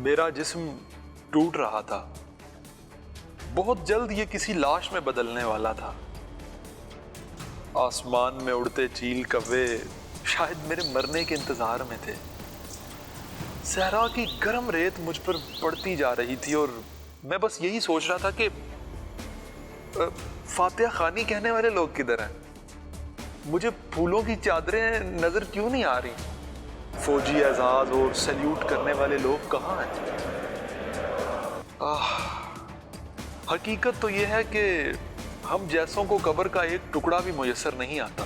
میرا جسم ٹوٹ رہا تھا. بہت جلد یہ کسی لاش میں بدلنے والا تھا. آسمان میں اڑتے چیل کوے شاید میرے مرنے کے انتظار میں تھے. صحرا کی گرم ریت مجھ پر پڑتی جا رہی تھی اور میں بس یہی سوچ رہا تھا کہ فاتحہ خوانی کہنے والے لوگ کدھر ہیں؟ مجھے پھولوں کی چادریں نظر کیوں نہیں آ رہی؟ فوجی اعزاز اور سیلیوٹ کرنے والے لوگ کہاں ہیں؟ حقیقت تو یہ ہے کہ ہم جیسوں کو قبر کا ایک ٹکڑا بھی میسر نہیں آتا.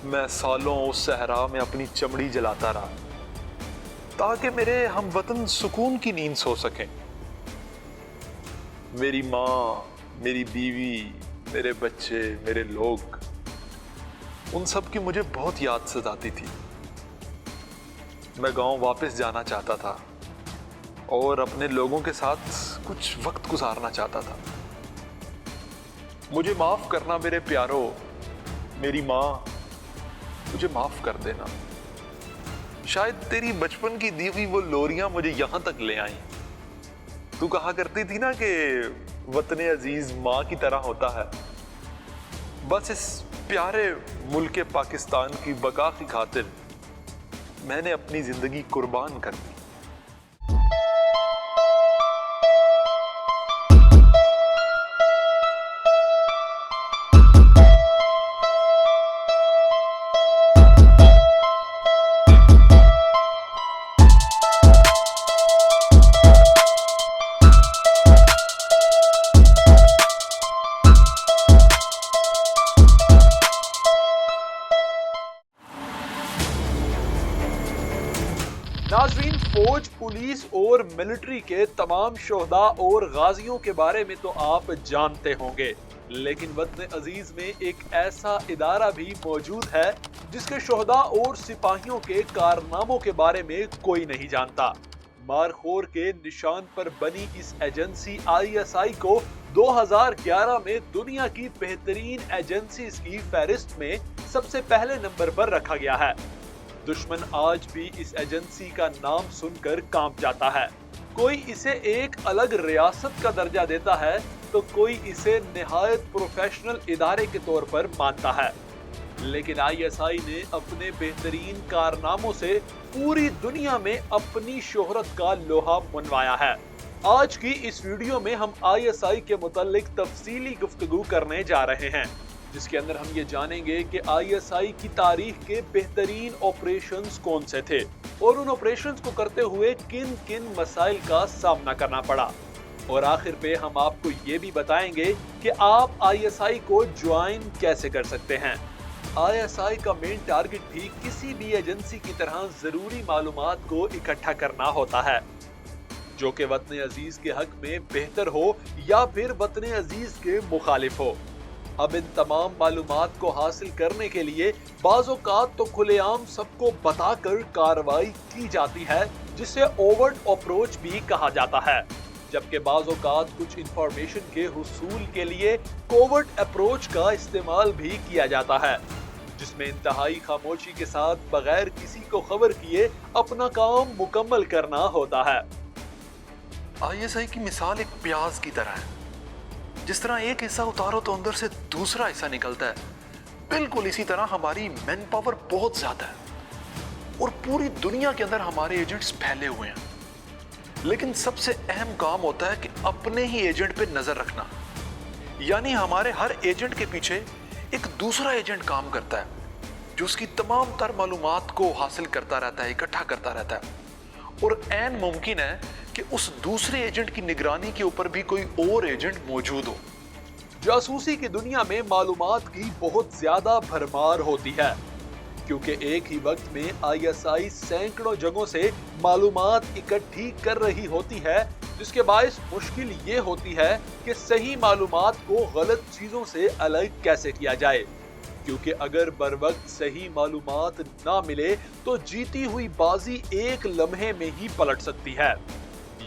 میں سالوں اس صحرا میں اپنی چمڑی جلاتا رہا تاکہ میرے ہم وطن سکون کی نیند سو سکیں. میری ماں، میری بیوی، میرے بچے، میرے لوگ، ان سب کی مجھے بہت یاد ستاتی تھی. میں گاؤں واپس جانا چاہتا تھا اور اپنے لوگوں کے ساتھ کچھ وقت گزارنا چاہتا تھا. مجھے معاف کرنا میرے پیارو، میری ماں، مجھے معاف کر دینا. شاید تیری بچپن کی دی ہوئی وہ لوریاں مجھے یہاں تک لے آئیں. تو کہا کرتی تھی نا کہ وطن عزیز ماں کی طرح ہوتا ہے. بس اس پیارے ملک پاکستان کی بقا کی خاطر میں نے اپنی زندگی قربان کر دی. ناظرین، فوج، پولیس اور ملٹری کے تمام شہداء اور غازیوں کے بارے میں تو آپ جانتے ہوں گے، لیکن وطن عزیز میں ایک ایسا ادارہ بھی موجود ہے جس کے شہداء اور سپاہیوں کے کارناموں کے بارے میں کوئی نہیں جانتا. مارخور کے نشان پر بنی اس ایجنسی ISI کو 2011 میں دنیا کی بہترین ایجنسیز کی فہرست میں سب سے پہلے نمبر پر رکھا گیا ہے. دشمن آج بھی اس ایجنسی کا نام سن کر کانپ جاتا ہے. کوئی اسے ایک الگ ریاست کا درجہ دیتا ہے تو کوئی اسے نہایت پروفیشنل ادارے کے طور پر مانتا ہے. لیکن ISI نے اپنے بہترین کارناموں سے پوری دنیا میں اپنی شہرت کا لوہا منوایا ہے. آج کی اس ویڈیو میں ہم ISI کے متعلق تفصیلی گفتگو کرنے جا رہے ہیں، جس کے اندر ہم یہ جانیں گے کہ ISI کی تاریخ کے بہترین آپریشنز کون سے تھے اور ان آپریشنز کو کرتے ہوئے کن کن مسائل کا سامنا کرنا پڑا. اور آخر پہ ہم آپ کو یہ بھی بتائیں گے کہ آپ ISI کو جوائن کیسے کر سکتے ہیں. ISI کا مین ٹارگٹ بھی کسی بھی ایجنسی کی طرح ضروری معلومات کو اکٹھا کرنا ہوتا ہے جو کہ وطن عزیز کے حق میں بہتر ہو یا پھر وطن عزیز کے مخالف ہو. اب ان تمام معلومات کو حاصل کرنے کے لیے بعض اوقات تو کھلے عام سب کو بتا کر کارروائی کی جاتی ہے، جسے اوورٹ اپروچ بھی کہا جاتا ہے، جبکہ بعض اوقات کچھ انفارمیشن کے حصول کے لیے کوورٹ اپروچ کا استعمال بھی کیا جاتا ہے، جس میں انتہائی خاموشی کے ساتھ بغیر کسی کو خبر کیے اپنا کام مکمل کرنا ہوتا ہے. ISI کی مثال ایک پیاز کی طرح ہے. جس طرح ایک حصہ اتارو تو اندر سے دوسرا حصہ نکلتا ہے، بالکل اسی طرح ہماری مین پاور بہت زیادہ ہے اور پوری دنیا کے اندر ہمارے ایجنٹس پھیلے ہوئے ہیں. لیکن سب سے اہم کام ہوتا ہے کہ اپنے ہی ایجنٹ پہ نظر رکھنا. یعنی ہمارے ہر ایجنٹ کے پیچھے ایک دوسرا ایجنٹ کام کرتا ہے جو اس کی تمام تر معلومات کو حاصل کرتا رہتا ہے، اکٹھا کرتا رہتا ہے، اور عین ممکن ہے کہ اس دوسرے ایجنٹ کی نگرانی کے اوپر بھی کوئی اور ایجنٹ موجود ہو. جاسوسی کی دنیا میں معلومات کی بہت زیادہ بھرمار ہوتی ہے، کیونکہ ایک ہی وقت میں ISI سینکڑوں جگہوں سے معلومات اکٹھی کر رہی ہوتی ہے، جس کے باعث مشکل یہ ہوتی ہے کہ صحیح معلومات کو غلط چیزوں سے الگ کیسے کیا جائے، کیونکہ اگر بر وقت صحیح معلومات نہ ملے تو جیتی ہوئی بازی ایک لمحے میں ہی پلٹ سکتی ہے.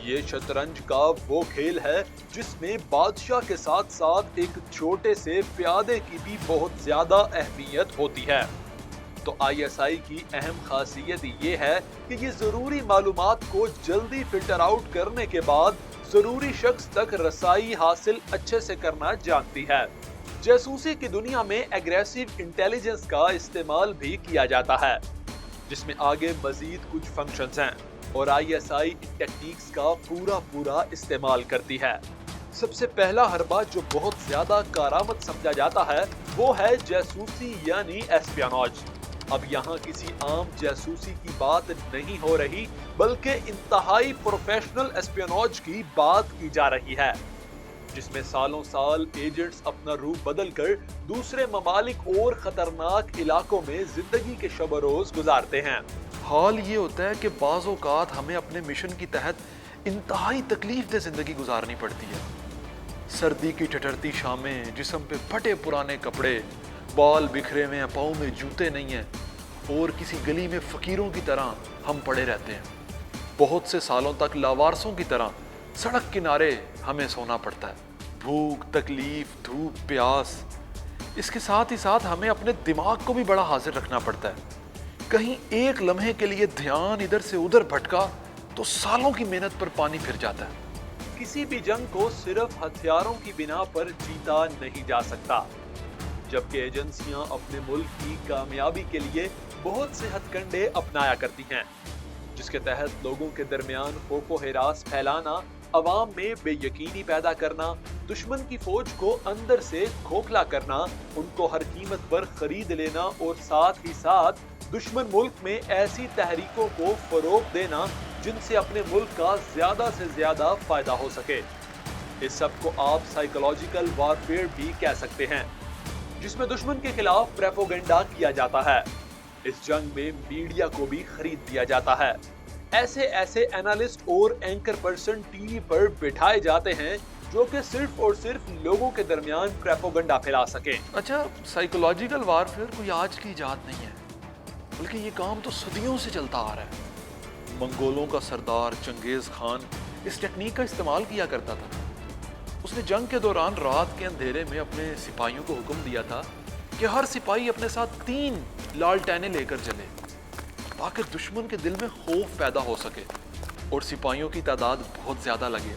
یہ شطرنج کا وہ کھیل ہے جس میں بادشاہ کے ساتھ ساتھ ایک چھوٹے سے پیادے کی بھی بہت زیادہ اہمیت ہوتی ہے. تو ISI کی اہم خاصیت یہ ہے کہ یہ ضروری معلومات کو جلدی فلٹر آؤٹ کرنے کے بعد ضروری شخص تک رسائی حاصل اچھے سے کرنا جانتی ہے۔ جاسوسی کی دنیا میں ایگریسو انٹیلیجنس کا استعمال بھی کیا جاتا ہے، جس میں آگے مزید کچھ فنکشنز ہیں، اور ISI ان ٹیکنیکس کا پورا استعمال کرتی ہے۔ سب سے پہلا حربہ جو بہت زیادہ کارآمد سمجھا جاتا ہے وہ ہے جاسوسی یعنی ایسپیاناج۔ اب یہاں کسی عام جاسوسی کی بات نہیں ہو رہی، بلکہ انتہائی پروفیشنل ایسپیاناج کی بات کی جا رہی ہے، جس میں سالوں سال ایجنٹس اپنا روپ بدل کر دوسرے ممالک اور خطرناک علاقوں میں زندگی کے شب و روز گزارتے ہیں۔ حال یہ ہوتا ہے کہ بعض اوقات ہمیں اپنے مشن کی تحت انتہائی تکلیف دہ زندگی گزارنی پڑتی ہے۔ سردی کی ٹھٹھرتی شامیں، جسم پہ پھٹے پرانے کپڑے، بال بکھرے ہوئے ہیں، پاؤں میں جوتے نہیں ہیں، اور کسی گلی میں فقیروں کی طرح ہم پڑے رہتے ہیں۔ بہت سے سالوں تک لاوارسوں کی طرح سڑک کنارے ہمیں سونا پڑتا ہے۔ بھوک، تکلیف، دھوپ، پیاس، اس کے ساتھ ہی ساتھ ہمیں اپنے دماغ کو بھی بڑا حاضر رکھنا پڑتا ہے۔ کہیں ایک لمحے کے لیے دھیان ادھر سے ادھر بھٹکا تو سالوں کی محنت پر پانی پھر جاتا ہے۔ کسی بھی جنگ کو صرف ہتھیاروں کی بنا پر جیتا نہیں جا سکتا، جبکہ ایجنسیاں اپنے ملک کی کامیابی کے لیے بہت سے ہتھ کنڈے اپنایا کرتی ہیں، جس کے تحت لوگوں کے درمیان خوف و ہراس پھیلانا، عوام میں بے یقینی پیدا کرنا، دشمن کی فوج کو اندر سے کھوکھلا کرنا، ان کو ہر قیمت پر خرید لینا، اور ساتھ ہی ساتھ دشمن ملک میں ایسی تحریکوں کو فروغ دینا جن سے اپنے ملک کا زیادہ سے زیادہ فائدہ ہو سکے۔ اس سب کو آپ سائیکولوجیکل وارفیئر بھی کہہ سکتے ہیں، جس میں دشمن کے خلاف پروپیگنڈا کیا جاتا ہے۔ اس جنگ میں میڈیا کو بھی خرید دیا جاتا ہے۔ ایسے اینالسٹ اور اینکر پرسن ٹی وی پر بٹھائے جاتے ہیں جو کہ صرف اور صرف لوگوں کے درمیان پروپیگنڈا پھیلا سکیں۔ اچھا، سائیکولوجیکل وارفیئر کوئی آج کی ایجاد نہیں ہے، بلکہ یہ کام تو صدیوں سے چلتا آ رہا ہے۔ منگولوں کا سردار چنگیز خان اس ٹیکنیک کا استعمال کیا کرتا تھا۔ اس نے جنگ کے دوران رات کے اندھیرے میں اپنے سپاہیوں کو حکم دیا تھا کہ ہر سپاہی اپنے ساتھ 3 لالٹینیں لے کر چلے، تاکہ دشمن کے دل میں خوف پیدا ہو سکے اور سپاہیوں کی تعداد بہت زیادہ لگے۔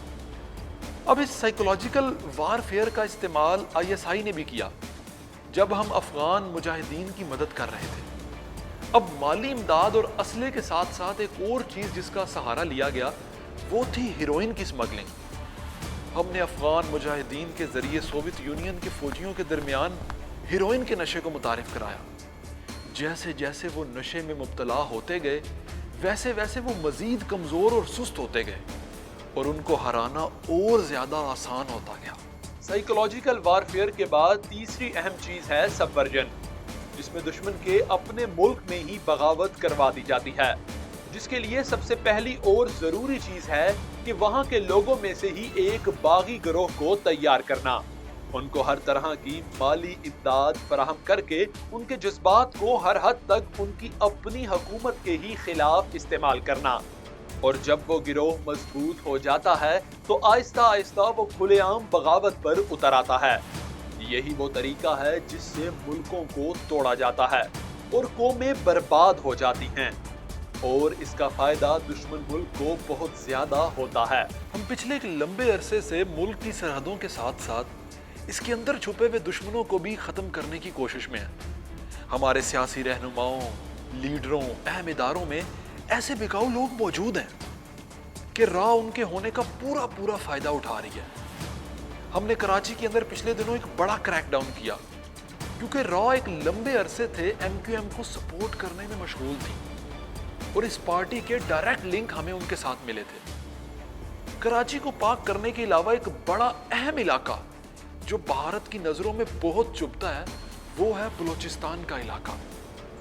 اب اس سائیکولوجیکل وارفیئر کا استعمال ISI نے بھی کیا جب ہم افغان مجاہدین کی مدد کر رہے تھے۔ اب مالی امداد اور اسلحے کے ساتھ ساتھ ایک اور چیز جس کا سہارا لیا گیا وہ تھی ہیروئن کی سمگلنگ۔ ہم نے افغان مجاہدین کے ذریعے سوویت یونین کے فوجیوں کے درمیان ہیروئن کے نشے کو متعارف کرایا۔ جیسے جیسے وہ نشے میں مبتلا ہوتے گئے، ویسے ویسے وہ مزید کمزور اور سست ہوتے گئے، اور ان کو ہرانا اور زیادہ آسان ہوتا گیا۔ سائیکولوجیکل وارفیئر کے بعد تیسری اہم چیز ہے سبورژن، جس میں دشمن کے اپنے ملک میں ہی بغاوت کروا دی جاتی ہے، جس کے لیے سب سے پہلی اور ضروری چیز ہے کہ وہاں کے لوگوں میں سے ہی ایک باغی گروہ کو تیار کرنا، ان کو ہر طرح کی مالی امداد فراہم کر کے ان کے جذبات کو ہر حد تک ان کی اپنی حکومت کے ہی خلاف استعمال کرنا، اور جب وہ گروہ مضبوط ہو جاتا ہے تو آہستہ آہستہ وہ کھلے عام بغاوت پر اتر آتا ہے۔ یہی وہ طریقہ ہے جس سے ملکوں کو توڑا جاتا ہے اور قومیں برباد ہو جاتی ہیں، اور اس کا فائدہ دشمن ملک کو بہت زیادہ ہوتا ہے۔ ہم پچھلے ایک لمبے عرصے سے ملک کی سرحدوں کے ساتھ ساتھ اس کے اندر چھپے ہوئے دشمنوں کو بھی ختم کرنے کی کوشش میں ہیں۔ ہمارے سیاسی رہنماؤں، لیڈروں، اہم اداروں میں ایسے بکاؤ لوگ موجود ہیں کہ راہ ان کے ہونے کا پورا فائدہ اٹھا رہی ہے۔ ہم نے کراچی کے اندر پچھلے دنوں ایک بڑا کریک ڈاؤن کیا، کیونکہ را ایک لمبے عرصے تھے MQM کو سپورٹ کرنے میں مشغول تھی، اور اس پارٹی کے ڈائریکٹ لنک ہمیں ان کے ساتھ ملے تھے۔ کراچی کو پاک کرنے کے علاوہ ایک بڑا اہم علاقہ جو بھارت کی نظروں میں بہت چبھتا ہے وہ ہے بلوچستان کا علاقہ۔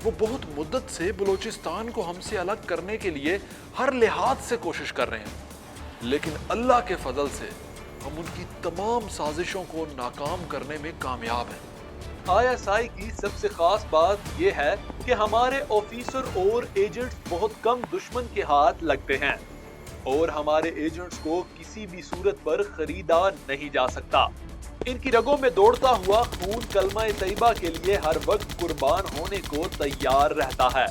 وہ بہت مدت سے بلوچستان کو ہم سے الگ کرنے کے لیے ہر لحاظ سے کوشش کر رہے ہیں، لیکن اللہ کے فضل سے ہم ان کی تمام سازشوں کو ناکام کرنے میں کامیاب ہیں۔ ISI کی سب سے خاص بات یہ ہے کہ ہمارے آفیسر اور ایجنٹس بہت کم دشمن کے ہاتھ لگتے ہیں، اور ہمارے ایجنٹس کو کسی بھی صورت پر خریدا نہیں جا سکتا۔ ان کی رگوں میں دوڑتا ہوا خون کلمہ طیبہ کے لیے ہر وقت قربان ہونے کو تیار رہتا ہے۔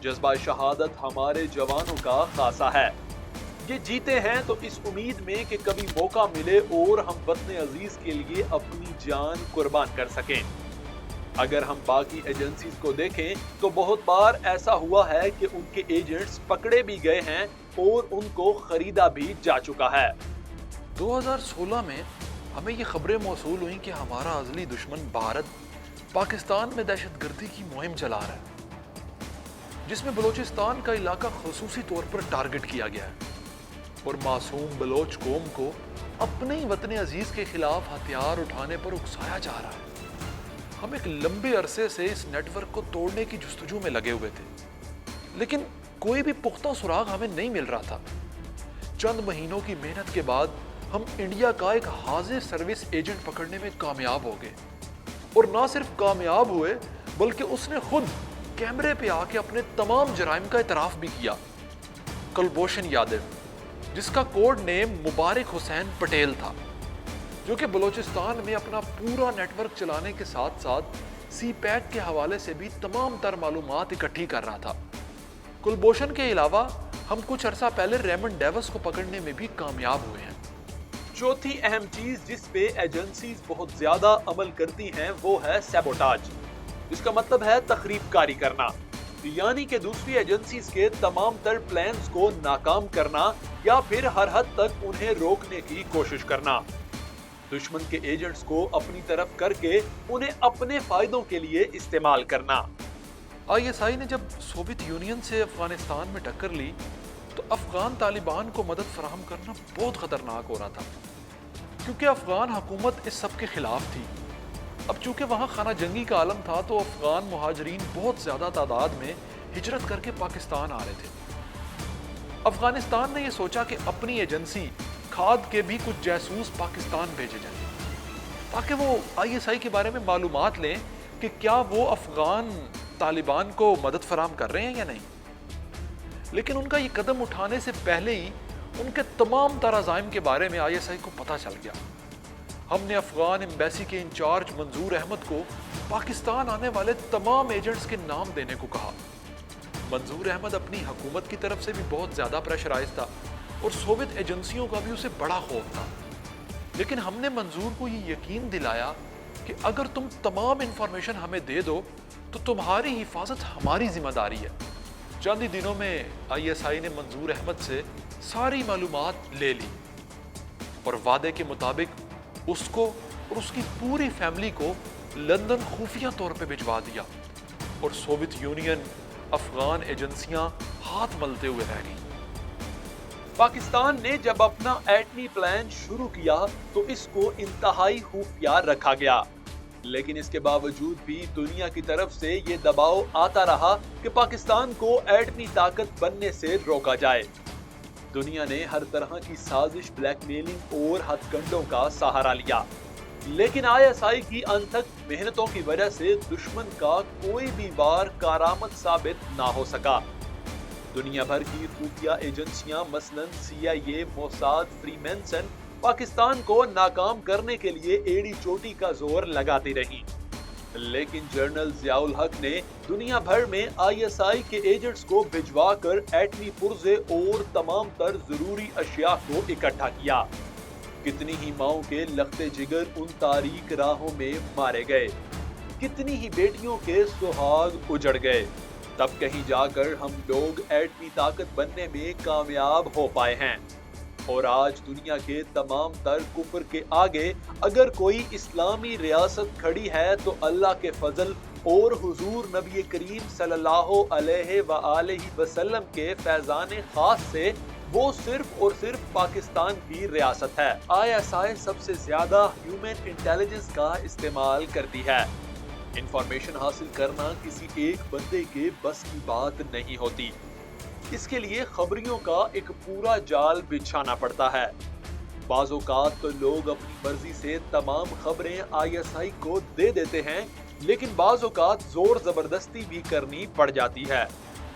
جذبہ شہادت ہمارے جوانوں کا خاصہ ہے۔ یہ جیتے ہیں تو اس امید میں کہ کبھی موقع ملے اور ہم وطن عزیز کے لیے اپنی جان قربان کر سکیں۔ اگر ہم باقی ایجنسیز کو دیکھیں تو بہت بار ایسا ہوا ہے کہ ان کے ایجنٹس پکڑے بھی گئے ہیں اور ان کو خریدا بھی جا چکا ہے۔ 2016 میں ہمیں یہ خبریں موصول ہوئیں کہ ہمارا ازلی دشمن بھارت پاکستان میں دہشت گردی کی مہم چلا رہا ہے، جس میں بلوچستان کا علاقہ خصوصی طور پر ٹارگٹ کیا گیا ہے اور معصوم بلوچ قوم کو اپنے ہی وطن عزیز کے خلاف ہتھیار اٹھانے پر اکسایا جا رہا ہے۔ ہم ایک لمبے عرصے سے اس نیٹ ورک کو توڑنے کی جستجو میں لگے ہوئے تھے، لیکن کوئی بھی پختہ سراغ ہمیں نہیں مل رہا تھا۔ چند مہینوں کی محنت کے بعد ہم انڈیا کا ایک حاضر سروس ایجنٹ پکڑنے میں کامیاب ہو گئے، اور نہ صرف کامیاب ہوئے بلکہ اس نے خود کیمرے پہ آ کے اپنے تمام جرائم کا اعتراف بھی کیا۔ کلبھوشن یادو، جس کا کوڈ نیم مبارک حسین پٹیل تھا، جو کہ بلوچستان میں اپنا پورا نیٹ ورک چلانے کے ساتھ ساتھ سی پیک کے حوالے سے بھی تمام تر معلومات اکٹھی کر رہا تھا۔ کلبھوشن کے علاوہ ہم کچھ عرصہ پہلے ریمنڈ ڈیوس کو پکڑنے میں بھی کامیاب ہوئے ہیں۔ چوتھی اہم چیز جس پہ ایجنسیز بہت زیادہ عمل کرتی ہیں وہ ہے سیبوٹاج، جس کا مطلب ہے تخریب کاری کرنا، یعنی کہ دوسری ایجنسیز کے تمام تر پلانز کو ناکام کرنا یا پھر ہر حد تک انہیں روکنے کی کوشش کرنا، دشمن کے ایجنٹس کو اپنی طرف کر کے انہیں اپنے فائدوں کے لیے استعمال کرنا۔ ISI نے جب سوویت یونین سے افغانستان میں ٹکر لی تو افغان طالبان کو مدد فراہم کرنا بہت خطرناک ہو رہا تھا، کیونکہ افغان حکومت اس سب کے خلاف تھی۔ اب چونکہ وہاں خانہ جنگی کا عالم تھا تو افغان مہاجرین بہت زیادہ تعداد میں ہجرت کر کے پاکستان آ رہے تھے۔ افغانستان نے یہ سوچا کہ اپنی ایجنسی کھاد کے بھی کچھ جاسوس پاکستان بھیجے جائیں تاکہ وہ ISI کے بارے میں معلومات لیں کہ کیا وہ افغان طالبان کو مدد فراہم کر رہے ہیں یا نہیں۔ لیکن ان کا یہ قدم اٹھانے سے پہلے ہی ان کے تمام تر عزائم کے بارے میں ISI کو پتہ چل گیا۔ ہم نے افغان ایمبیسی کے انچارج منظور احمد کو پاکستان آنے والے تمام ایجنٹس کے نام دینے کو کہا۔ منظور احمد اپنی حکومت کی طرف سے بھی بہت زیادہ پریشرائز تھا اور سوویت ایجنسیوں کا بھی اسے بڑا خوف تھا، لیکن ہم نے منظور کو یہ یقین دلایا کہ اگر تم تمام انفارمیشن ہمیں دے دو تو تمہاری حفاظت ہماری ذمہ داری ہے۔ چند ہی دنوں میں ISI نے منظور احمد سے ساری معلومات لے لی اور وعدے کے مطابق اس کو اور اس کی پوری فیملی کو لندن خفیہ طور پہ بھجوا دیا، اور سوویت یونین افغان ایجنسیاں ہاتھ ملتے ہوئے رہ گئیں۔ پاکستان نے جب اپنا ایٹمی پلان شروع کیا تو اس کو انتہائی خفیہ رکھا گیا، لیکن اس کے باوجود بھی دنیا کی طرف سے یہ دباؤ آتا رہا کہ پاکستان کو ایٹمی طاقت بننے سے روکا جائے۔ دنیا نے ہر طرح کی سازش، بلیک میلنگ اور ہتھ کنڈوں کا سہارا لیا، لیکن ISI کی انتھک محنتوں کی وجہ سے دشمن کا کوئی بھی وار کارآمد ثابت نہ ہو سکا۔ دنیا بھر کی خفیہ ایجنسیاں مثلاً CIA، Mossad, free Manson Pakistan کو ناکام کرنے کے لیے ایڑی چوٹی کا زور لگاتی رہیں، لیکن جنرل ضیاء الحق نے دنیا بھر میں ISI کے ایجنٹس کو بھجوا کر ایٹمی پرزے اور تمام تر ضروری اشیاء کو اکٹھا کیا۔ کتنی ہی ماؤں کے لختے جگر ان تاریک راہوں میں مارے گئے، کتنی ہی بیٹیوں کے سہاگ اجڑ گئے، تب کہیں جا کر ہم لوگ ایٹمی طاقت بننے میں کامیاب ہو پائے ہیں۔ اور آج دنیا کے تمام تر کفر کے آگے اگر کوئی اسلامی ریاست کھڑی ہے تو اللہ کے فضل اور حضور نبی کریم صلی اللہ علیہ وآلہ وسلم کے فیضان خاص سے وہ صرف اور صرف پاکستان کی ریاست ہے۔ ISI سب سے زیادہ ہیومن انٹیلیجنس کا استعمال کرتی ہے۔ انفارمیشن حاصل کرنا کسی ایک بندے کے بس کی بات نہیں ہوتی، اس کے لیے خبریوں کا ایک پورا جال بچھانا پڑتا ہے۔ بعض اوقات تو لوگ اپنی مرضی سے تمام خبریں ISI کو دے دیتے ہیں، لیکن بعض اوقات زور زبردستی بھی کرنی پڑ جاتی ہے۔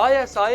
ISI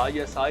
ISI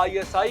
ISI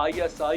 ISI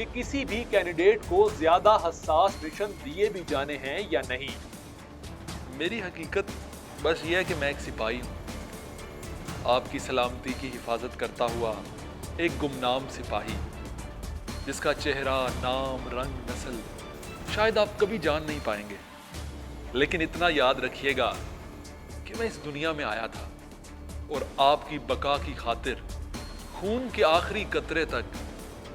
کہ کسی بھی کینڈیڈیٹ کو زیادہ حساس مشن دیے بھی جانے ہیں یا نہیں۔ میری حقیقت بس یہ ہے کہ میں ایک سپاہی ہوں، آپ کی سلامتی کی حفاظت کرتا ہوا ایک گمنام سپاہی، جس کا چہرہ، نام، رنگ، نسل شاید آپ کبھی جان نہیں پائیں گے، لیکن اتنا یاد رکھیے گا کہ میں اس دنیا میں آیا تھا اور آپ کی بقا کی خاطر خون کے آخری قطرے تک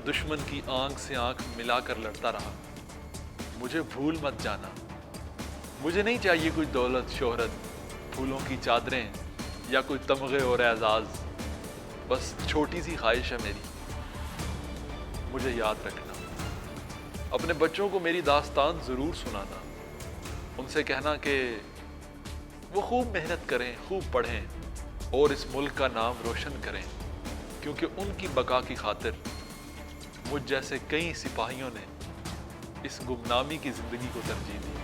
دشمن کی آنکھ سے آنکھ ملا کر لڑتا رہا۔ مجھے بھول مت جانا۔ مجھے نہیں چاہیے کوئی دولت، شہرت، پھولوں کی چادریں یا کوئی تمغے اور اعزاز، بس چھوٹی سی خواہش ہے میری، مجھے یاد رکھنا۔ اپنے بچوں کو میری داستان ضرور سنانا، ان سے کہنا کہ وہ خوب محنت کریں، خوب پڑھیں اور اس ملک کا نام روشن کریں، کیونکہ ان کی بقا کی خاطر مجھ جیسے کئی سپاہیوں نے اس گمنامی کی زندگی کو ترجیح دی۔